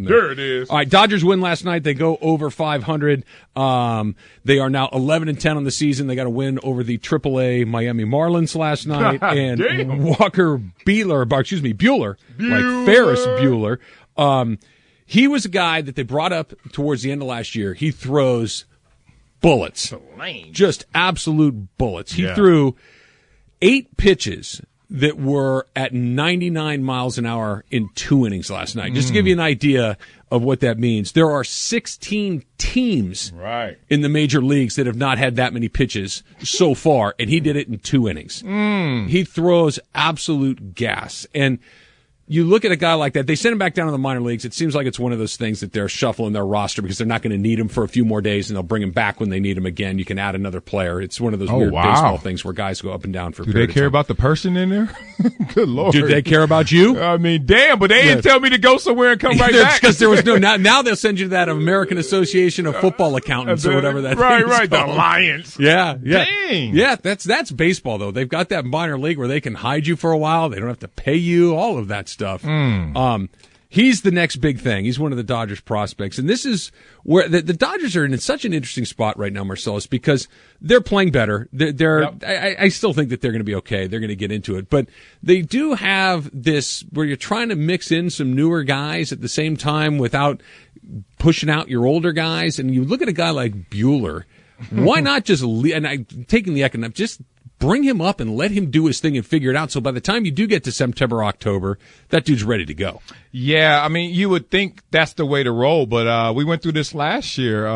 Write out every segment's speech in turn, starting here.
there. There it is. All right, Dodgers win last night. They go over 500. They are now 11-10 on the season. They got a win over the AAA Miami Marlins last night. And Buehler, like Ferris Bueller. He was a guy that they brought up towards the end of last year. He throws bullets. Just absolute bullets. He threw 8 pitches that were at 99 miles an hour in 2 innings last night. Just to give you an idea of what that means, there are 16 teams in the major leagues that have not had that many pitches so far, and he did it in 2 innings. He throws absolute gas. And you look at a guy like that, they send him back down to the minor leagues. It seems like it's one of those things that they're shuffling their roster because they're not going to need him for a few more days, and they'll bring him back when they need him again. You can add another player. It's one of those weird baseball things where guys go up and down for a period of time. Do they care about the person in there? Good Lord. Do they care about you? I mean, damn, but they didn't tell me to go somewhere and come right back. Because there was no, now they'll send you to that American Association of Football Accountants or whatever that Right, the Alliance. Yeah. Dang. Yeah, that's baseball, though. They've got that minor league where they can hide you for a while. They don't have to pay you, all of that stuff. He's the next big thing. He's one of the Dodgers prospects. And this is where the Dodgers are in such an interesting spot right now, Marcellus, because they're playing better. I still think that they're going to be okay. They're going to get into it. But they do have this where you're trying to mix in some newer guys at the same time without pushing out your older guys. And you look at a guy like Buehler. Why not just and I'm taking the economic, just bring him up and let him do his thing and figure it out. So by the time you do get to September, October, that dude's ready to go. Yeah, I mean, you would think that's the way to roll, but we went through this last year.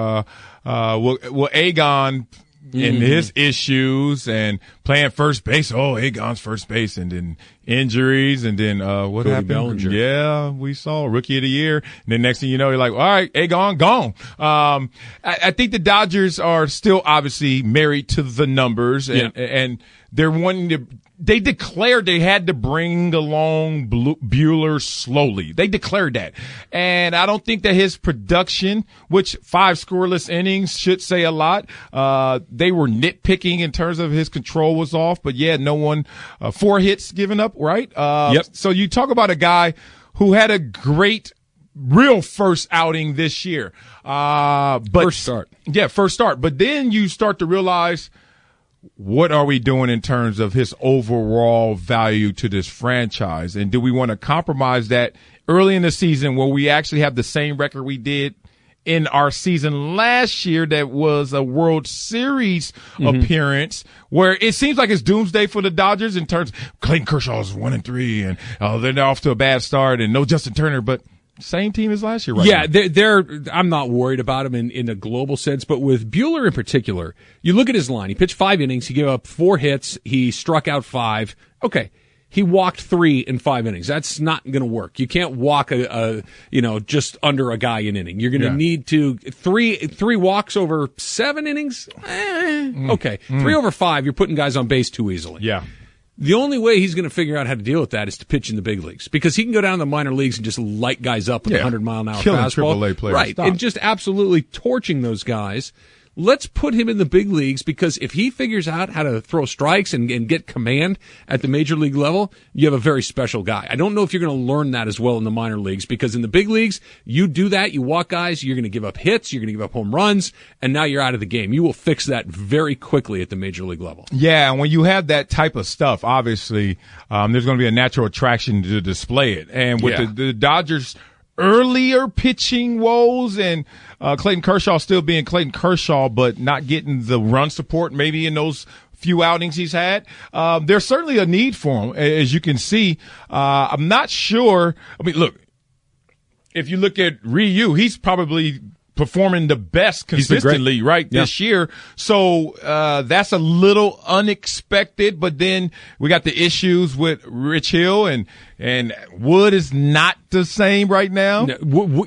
Agon and his issues and playing first base. Oh, Agon's first base, and then injuries, and then what Cody happened? Bellinger. Yeah, we saw Rookie of the Year. And then next thing you know, you're like, all right, Agon gone. I think the Dodgers are still obviously married to the numbers, and they're wanting to. They declared they had to bring along Buehler slowly. They declared that. And I don't think that his production, which 5 scoreless innings should say a lot, they were nitpicking in terms of his control was off. But, no one, 4 hits given up, right? So you talk about a guy who had a great real first outing this year. First start. Yeah, first start. But then you start to realize, what are we doing in terms of his overall value to this franchise? And do we want to compromise that early in the season where we actually have the same record we did in our season last year that was a World Series appearance, where it seems like it's doomsday for the Dodgers in terms Clayton Kershaw's 1-3 and they're off to a bad start and no Justin Turner, but same team as last year, right? Yeah, I'm not worried about him in a global sense, but with Buehler in particular, you look at his line. He pitched 5 innings. He gave up 4 hits. He struck out 5. Okay. He walked 3 in 5 innings. That's not going to work. You can't walk just under a guy an inning. You're going to need to three walks over 7 innings. Okay. 3 over 5. You're putting guys on base too easily. Yeah. The only way he's going to figure out how to deal with that is to pitch in the big leagues, because he can go down to the minor leagues and just light guys up with 100-mile-an-hour fastball. AAA players. Right. Stop. And just absolutely torching those guys. Let's put him in the big leagues, because if he figures out how to throw strikes and get command at the major league level, you have a very special guy. I don't know if you're going to learn that as well in the minor leagues, because in the big leagues, you do that, you walk guys, you're going to give up hits, you're going to give up home runs, and now you're out of the game. You will fix that very quickly at the major league level. Yeah, and when you have that type of stuff, obviously, there's going to be a natural attraction to display it. And with the Dodgers' earlier pitching woes and Clayton Kershaw still being Clayton Kershaw, but not getting the run support maybe in those few outings he's had, there's certainly a need for him, as you can see. I'm not sure. I mean, look, if you look at Ryu, he's probably performing the best consistently this year. So that's a little unexpected, but then we got the issues with Rich Hill, and Wood is not the same right now. No,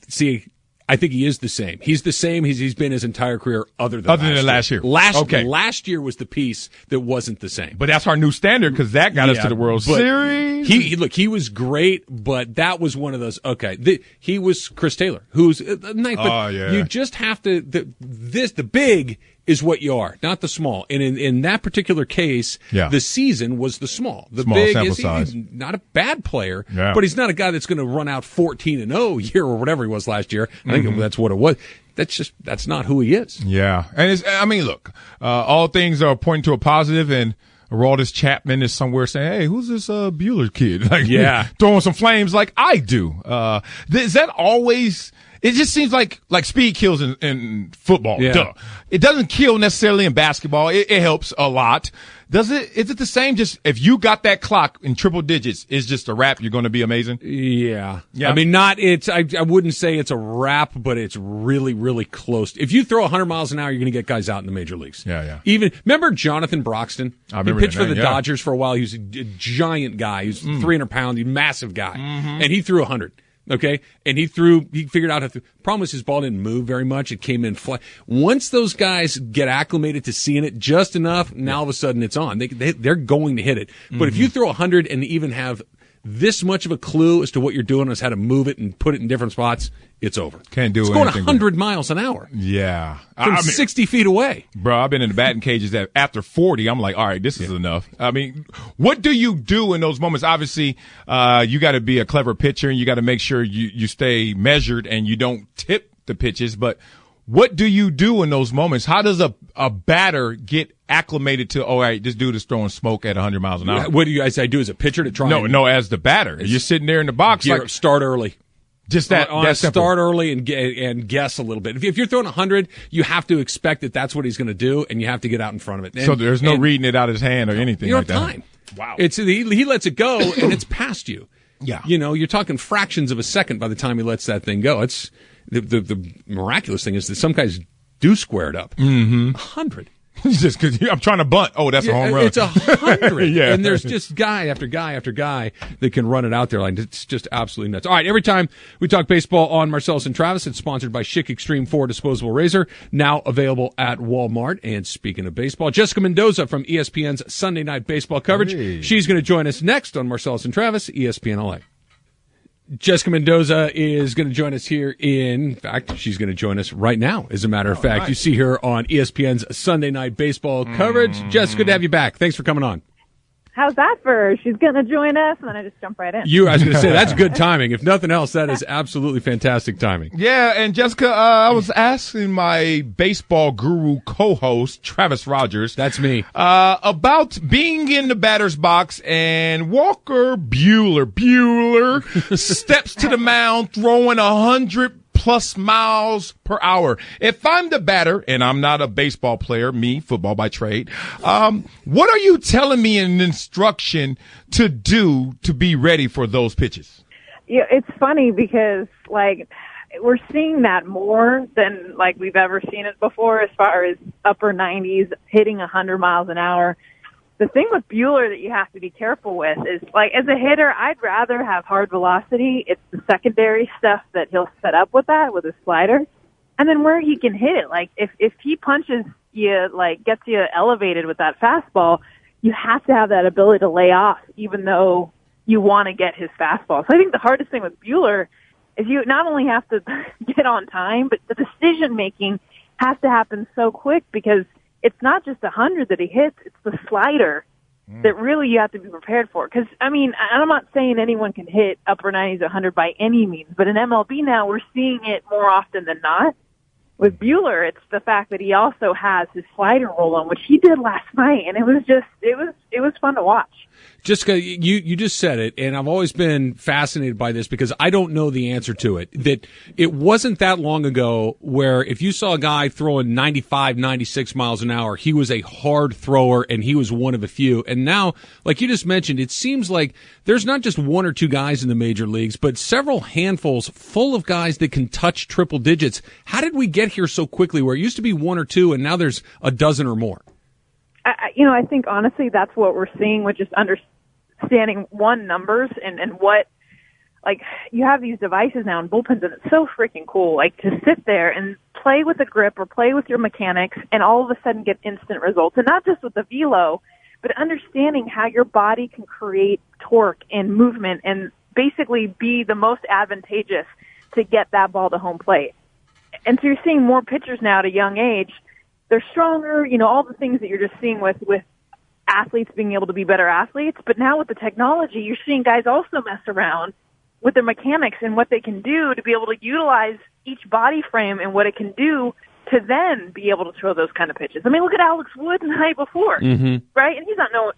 see, I think he is the same. He's the same he's been his entire career other than last year. Last year was the piece that wasn't the same. But that's our new standard, because that got us to the World Series. He was great, but that was one of those, he was Chris Taylor, who's nice, but you just have to, the big is what you are, not the small. And in that particular case, the season was the small. The small big sample is size. he's not a bad player, but he's not a guy that's going to run out 14-0 year or whatever he was last year. I think that's what it was. That's not who he is. Yeah. And look, all things are pointing to a positive, and Aroldis Chapman is somewhere saying, hey, who's this Buehler kid? Throwing some flames like I do. Is that always – it just seems like speed kills in football. Yeah. Duh. It doesn't kill necessarily in basketball. It helps a lot. Is it the same? Just if you got that clock in triple digits, it's just a wrap. You're going to be amazing. Yeah. I mean, I wouldn't say it's a wrap, but it's really, really close. If you throw 100 miles an hour, you're going to get guys out in the major leagues. Yeah. Even remember Jonathan Broxton? I remember he pitched for the name, Dodgers for a while. He was a giant guy. He was 300 pounds, he's a massive guy, and he threw 100. Okay, and he figured out how to. Problem was his ball didn't move very much. It came in flat. Once those guys get acclimated to seeing it just enough, now all of a sudden it's on. They're going to hit it. But if you throw 100 and even have this much of a clue as to what you're doing, as how to move it and put it in different spots, it's over. Can't do it's anything. It's going 100 miles an hour. Yeah. From 60 feet away. Bro, I've been in the batting cages that after 40, I'm like, all right, this is enough. I mean, what do you do in those moments? Obviously, you got to be a clever pitcher, and you got to make sure you stay measured and you don't tip the pitches. But what do you do in those moments? How does a batter get acclimated to, all right, this dude is throwing smoke at 100 miles an hour? What do you guys do as a pitcher to try? No, as the batter. You're sitting there in the box. Start early. Just that start early and guess a little bit. If you're throwing 100, you have to expect that that's what he's going to do, and you have to get out in front of it. So there's no reading it out of his hand or anything you like don't have that. time. Wow. He lets it go, and it's past you. Yeah. You're talking fractions of a second by the time he lets that thing go. It's the miraculous thing is that some guys do square it up. 100. Just because I'm trying to bunt. Oh, that's a home run. It's 100. Yeah. And there's just guy after guy after guy that can run it out there. Like, it's just absolutely nuts. All right, every time we talk baseball on Marcellus and Travis, it's sponsored by Schick Extreme 4 Disposable Razor, now available at Walmart. And speaking of baseball, Jessica Mendoza from ESPN's Sunday Night Baseball coverage. Hey. She's going to join us next on Marcellus and Travis, ESPN LA. Jessica Mendoza is going to join us here. In fact, she's going to join us right now, as a matter of fact. Nice. You see her on ESPN's Sunday Night Baseball coverage. Jess, good to have you back. Thanks for coming on. How's that for? She's going to join us, and then I just jump right in. I was going to say, that's good timing. If nothing else, that is absolutely fantastic timing. Yeah, and Jessica, I was asking my baseball guru co-host, Travis Rogers. That's me. About being in the batter's box, and Walker Buehler steps to the mound throwing 100+ miles per hour. If I'm the batter, and I'm not a baseball player, me, football by trade, what are you telling me in instruction to do to be ready for those pitches? Yeah, it's funny because, we're seeing that more than, we've ever seen it before as far as upper 90s, hitting 100 miles an hour. The thing with Buehler that you have to be careful with is, as a hitter, I'd rather have hard velocity. It's the secondary stuff that he'll set up with his slider. And then where he can hit it. If he punches you, gets you elevated with that fastball, you have to have that ability to lay off, even though you want to get his fastball. So I think the hardest thing with Buehler is you not only have to get on time, but the decision-making has to happen so quick because it's not just 100 that he hits, it's the slider that really you have to be prepared for. Because, I'm not saying anyone can hit upper 90s 100 by any means, but in MLB now we're seeing it more often than not. With Buehler, it's the fact that he also has his slider roll on, which he did last night, and it was fun to watch. Jessica, you just said it, and I've always been fascinated by this because I don't know the answer to it. That it wasn't that long ago where if you saw a guy throwing 95, 96 miles an hour, he was a hard thrower and he was one of a few. And now, like you just mentioned, it seems like there's not just one or two guys in the major leagues, but several handfuls full of guys that can touch triple digits. How did we get here so quickly where it used to be one or two and now there's a dozen or more? I think honestly that's what we're seeing with just understanding numbers and what, you have these devices now in bullpens and it's so freaking cool, to sit there and play with the grip or play with your mechanics and all of a sudden get instant results. And not just with the velo, but understanding how your body can create torque and movement and basically be the most advantageous to get that ball to home plate. And so you're seeing more pitchers now at a young age they're stronger, all the things that you're just seeing with athletes being able to be better athletes. But now with the technology, you're seeing guys also mess around with their mechanics and what they can do to be able to utilize each body frame and what it can do to then be able to throw those kind of pitches. I mean, look at Alex Wood the night before, right? And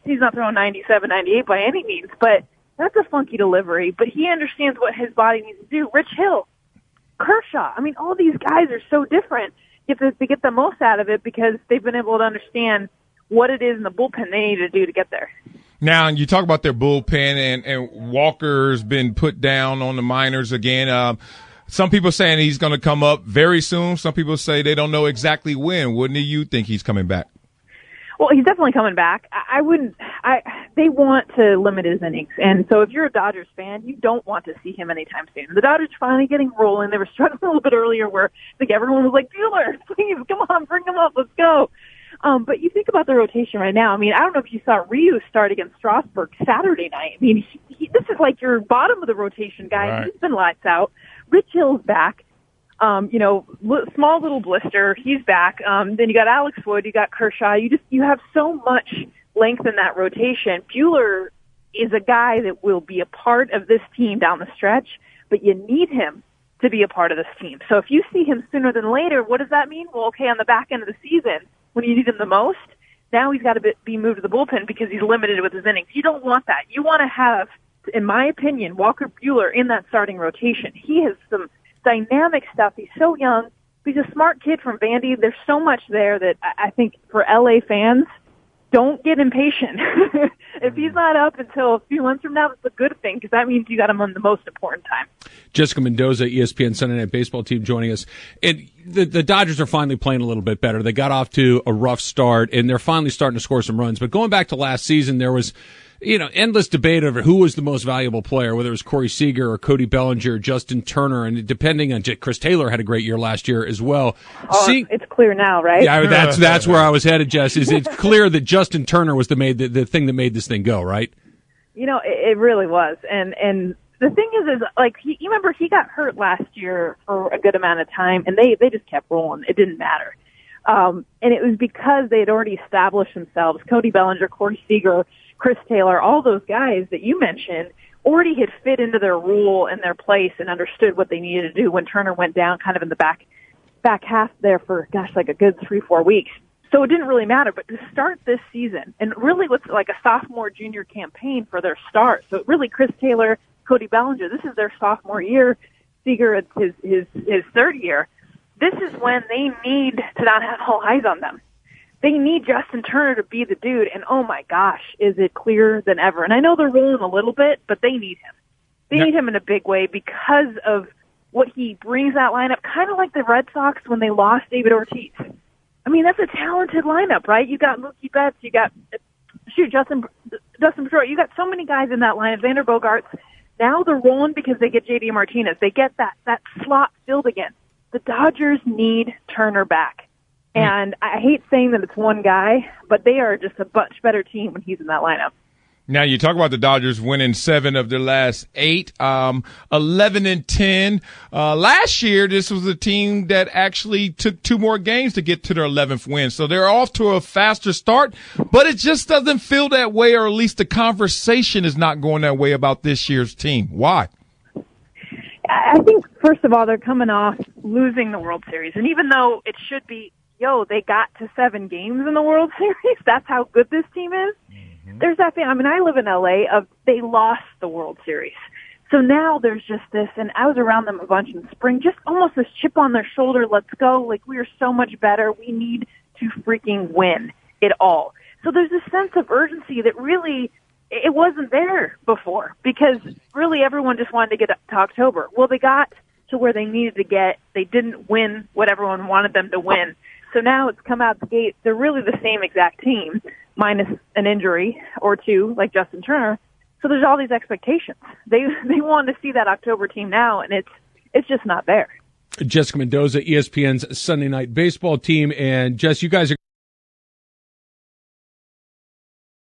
he's not throwing 97, 98 by any means, but that's a funky delivery. But he understands what his body needs to do. Rich Hill, Kershaw. I mean, all these guys are so different. You have to get the most out of it because they've been able to understand what it is in the bullpen they need to do to get there. Now, you talk about their bullpen, and Walker's been put down on the minors again. Some people saying he's going to come up very soon. Some people say they don't know exactly when. Wouldn't you think he's coming back? Well, he's definitely coming back. They want to limit his innings. And so if you're a Dodgers fan, you don't want to see him anytime soon. The Dodgers are finally getting rolling. They were struggling a little bit earlier where I think everyone was like, Buehler, please, come on, bring him up, let's go. But you think about the rotation right now. I mean, I don't know if you saw Ryu start against Strasburg Saturday night. I mean, this is like your bottom of the rotation guy. Right. He's been lights out. Rich Hill's back. Small little blister. He's back. Then you got Alex Wood. You got Kershaw. You have so much length in that rotation. Buehler is a guy that will be a part of this team down the stretch, but you need him to be a part of this team. So if you see him sooner than later, what does that mean? Well, okay, on the back end of the season, when you need him the most, now he's got to be moved to the bullpen because he's limited with his innings. You don't want that. You want to have, in my opinion, Walker Buehler in that starting rotation. He has some dynamic stuff. He's so young. He's a smart kid from Vandy. There's so much there that I think for LA fans, don't get impatient. If he's not up until a few months from now, that's a good thing because that means you got him on the most important time. Jessica Mendoza, ESPN Sunday Night Baseball team, joining us. And the Dodgers are finally playing a little bit better. They got off to a rough start, and they're finally starting to score some runs. But going back to last season, there was endless debate over who was the most valuable player, whether it was Corey Seager or Cody Bellinger, Justin Turner, and depending on Chris Taylor had a great year last year as well. It's clear now, right? Yeah, that's where I was headed, Jess. It's clear that Justin Turner was the thing that made this thing go, right? It really was, and the thing is like you remember he got hurt last year for a good amount of time, and they just kept rolling. It didn't matter, and it was because they had already established themselves. Cody Bellinger, Corey Seager, Chris Taylor, all those guys that you mentioned already had fit into their role and their place and understood what they needed to do when Turner went down kind of in the back half there for, like a good 3-4 weeks. So it didn't really matter. But to start this season, and really what's like a sophomore junior campaign for their start. So really Chris Taylor, Cody Bellinger, this is their sophomore year. Seager, it's his third year. This is when they need to not have all eyes on them. They need Justin Turner to be the dude, and oh my gosh, is it clearer than ever. And I know they're rolling a little bit, but they need him. They need him in a big way because of what he brings that lineup, kind of like the Red Sox when they lost David Ortiz. I mean, that's a talented lineup, right? You got Mookie Betts, you got, Dustin Pedroia. You got so many guys in that lineup, Xander Bogaerts. Now they're rolling because they get J.D. Martinez. They get that slot filled again. The Dodgers need Turner back. And I hate saying that it's one guy, but they are just a much better team when he's in that lineup. Now, you talk about the Dodgers winning 7 of their last 8, 11-10. Last year, this was a team that actually took 2 more games to get to their 11th win. So they're off to a faster start, but it just doesn't feel that way, or at least the conversation is not going that way about this year's team. Why? I think, first of all, they're coming off losing the World Series. And even though it should be, they got to 7 games in the World Series, that's how good this team is. There's that thing. I mean, I live in LA they lost the World Series. So now there's just this, and I was around them a bunch in spring, just almost this chip on their shoulder. Let's go. Like, we are so much better. We need to freaking win it all. So there's this sense of urgency that really, it wasn't there before because really everyone just wanted to get up to October. Well, they got to where they needed to get. They didn't win what everyone wanted them to win. So now it's come out the gate. They're really the same exact team, minus an injury or 2, like Justin Turner. So there's all these expectations. They want to see that October team now, and it's just not there. Jessica Mendoza, ESPN's Sunday Night Baseball team. And, Jess, you guys are